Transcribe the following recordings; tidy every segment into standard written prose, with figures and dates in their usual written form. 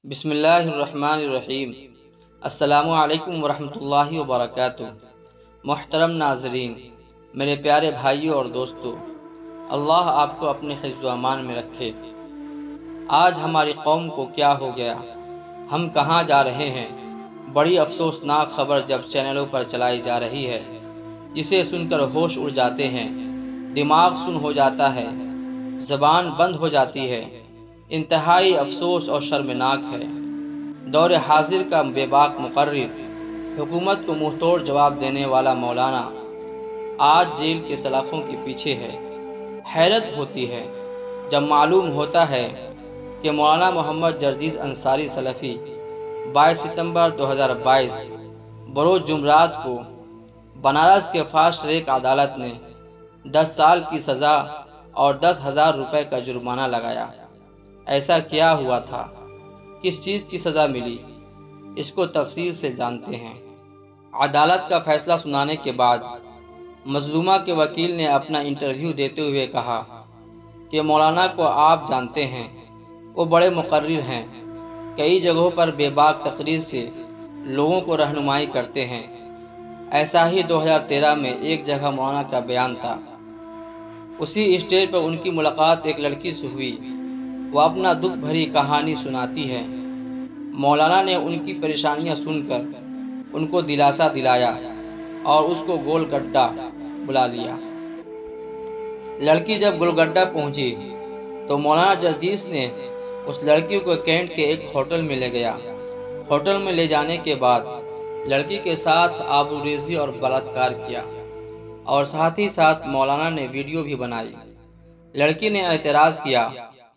بسم اللہ الرحمن الرحیم۔ السلام علیکم ورحمۃ اللہ وبرکاتہ۔ محترم ناظرین، میرے پیارے بھائیوں اور دوستو، اللہ آپ کو اپنے حفظ و امان میں رکھے۔ آج ہماری قوم کو کیا ہو گیا؟ ہم کہاں جا رہے ہیں؟ بڑی افسوسناک خبر جب چینلوں پر چلائی جا رہی ہے، جسے سن کر ہوش اڑ جاتے ہیں، دماغ سن ہو جاتا ہے، زبان بند ہو جاتی ہے۔ انتہائی افسوس اور شرمناک ہے۔ دور حاضر کا بے باک مقرر، حکومت کو منہ توڑ جواب دینے والا مولانا آج جیل کے سلاخوں کے پیچھے ہے۔ حیرت ہوتی ہے جب معلوم ہوتا ہے کہ مولانا محمد جرجیس انصاری سلفی 22 ستمبر 2022 بروز جمعرات کو بنارس کے فاسٹ ٹریک عدالت نے 10 سال کی سزا اور 10,000 روپے کا جرمانہ لگایا۔ ایسا کیا ہوا تھا؟ کس چیز کی سزا ملی؟ اس کو تفصیل سے جانتے ہیں۔ عدالت کا فیصلہ سنانے کے بعد مظلومہ کے وکیل نے اپنا انٹرویو دیتے ہوئے کہا کہ مولانا کو آپ جانتے ہیں، وہ بڑے مقرر ہیں، کئی جگہوں پر بے باک تقریر سے لوگوں کو رہنمائی کرتے ہیں۔ ایسا ہی 2013 میں ایک جگہ مولانا کا بیان تھا۔ اسی اسٹیج پر ان کی ملاقات ایک لڑکی سے ہوئی۔ وہ اپنا دکھ بھری کہانی سناتی ہے۔ مولانا نے ان کی پریشانیاں سن کر ان کو دلاسا دلایا اور اس کو گول گڈھا بلا لیا۔ لڑکی جب گول گڈھا پہنچی تو مولانا جرجیس نے اس لڑکی کو کینٹ کے ایک ہوٹل میں لے گیا۔ ہوٹل میں لے جانے کے بعد لڑکی کے ساتھ آبروریزی اور بلاత్కాر کیا، اور ساتھ ہی ساتھ مولانا نے ویڈیو بھی بنائی۔ لڑکی نے اعتراض کیا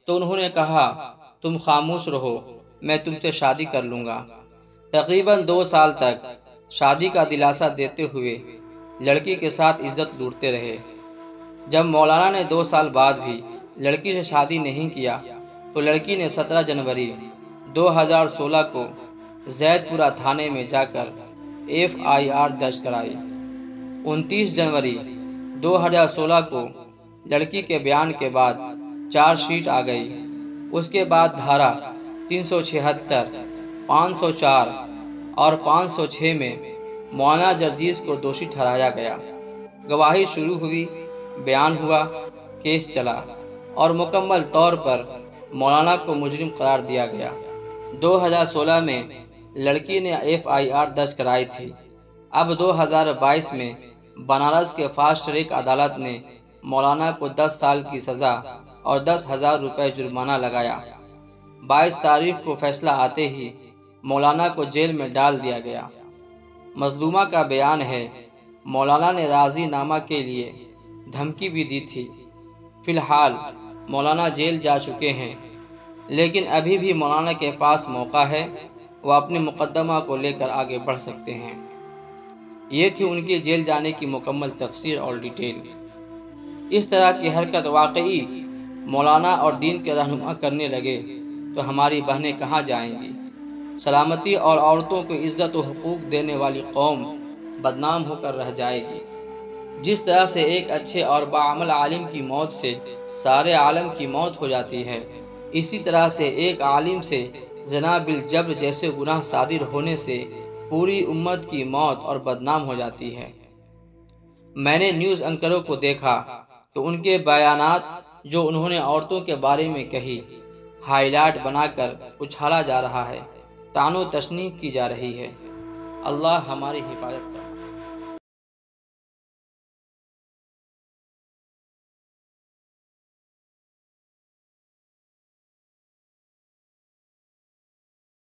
تو انہوں نے کہا، تم خاموش رہو، میں تم سے شادی کر لوں گا۔ تقریباً 2 سال تک شادی کا دلاسا دیتے ہوئے لڑکی کے ساتھ عزت لوٹتے رہے۔ جب مولانا نے 2 سال بعد بھی لڑکی سے شادی نہیں کیا تو لڑکی نے 17 جنوری 2016 کو زید پورہ تھانے میں جا کر FIR درج کرائی۔ 29 جنوری 2016 کو لڑکی کے بیان کے بعد چارج شیٹ آ گئی۔ اس کے بعد دھارا 376، 504 اور 506 میں مولانا جرجیس کو دوشی ٹھہرایا گیا۔ گواہی شروع ہوئی، بیان ہوا، کیس چلا اور مکمل طور پر مولانا کو مجرم قرار دیا گیا۔ 2016 میں لڑکی نے FIR درج کرائی تھی۔ اب 2022 میں بنارس کے فاسٹ ٹریک عدالت نے مولانا کو 10 سال کی سزا اور 10,000 روپے جرمانہ لگایا۔ 22 تاریخ کو فیصلہ آتے ہی مولانا کو جیل میں ڈال دیا گیا۔ مظلومہ کا بیان ہے، مولانا نے راضی نامہ کے لیے دھمکی بھی دی تھی۔ فی الحال مولانا جیل جا چکے ہیں، لیکن ابھی بھی مولانا کے پاس موقع ہے، وہ اپنے مقدمہ کو لے کر آگے بڑھ سکتے ہیں۔ یہ تھی ان کے جیل جانے کی مکمل تفسیر اور ڈیٹیل۔ اس طرح کی حرکت واقعی مولانا اور دین کے رہنما کرنے لگے تو ہماری بہنیں کہاں جائیں گی؟ سلامتی اور عورتوں کو عزت و حقوق دینے والی قوم بدنام ہو کر رہ جائے گی۔ جس طرح سے ایک اچھے اور باعمل عالم کی موت سے سارے عالم کی موت ہو جاتی ہے، اسی طرح سے ایک عالم سے زنا بالجبر جیسے گناہ صادر ہونے سے پوری امت کی موت اور بدنام ہو جاتی ہے۔ میں نے نیوز اینکروں کو دیکھا کہ ان کے بیانات جو انہوں نے عورتوں کے بارے میں کہی، ہائی لائٹ بنا کر اچھالا جا رہا ہے، طعن و تشنیع کی جا رہی ہے۔ اللہ ہماری حفاظت کرے۔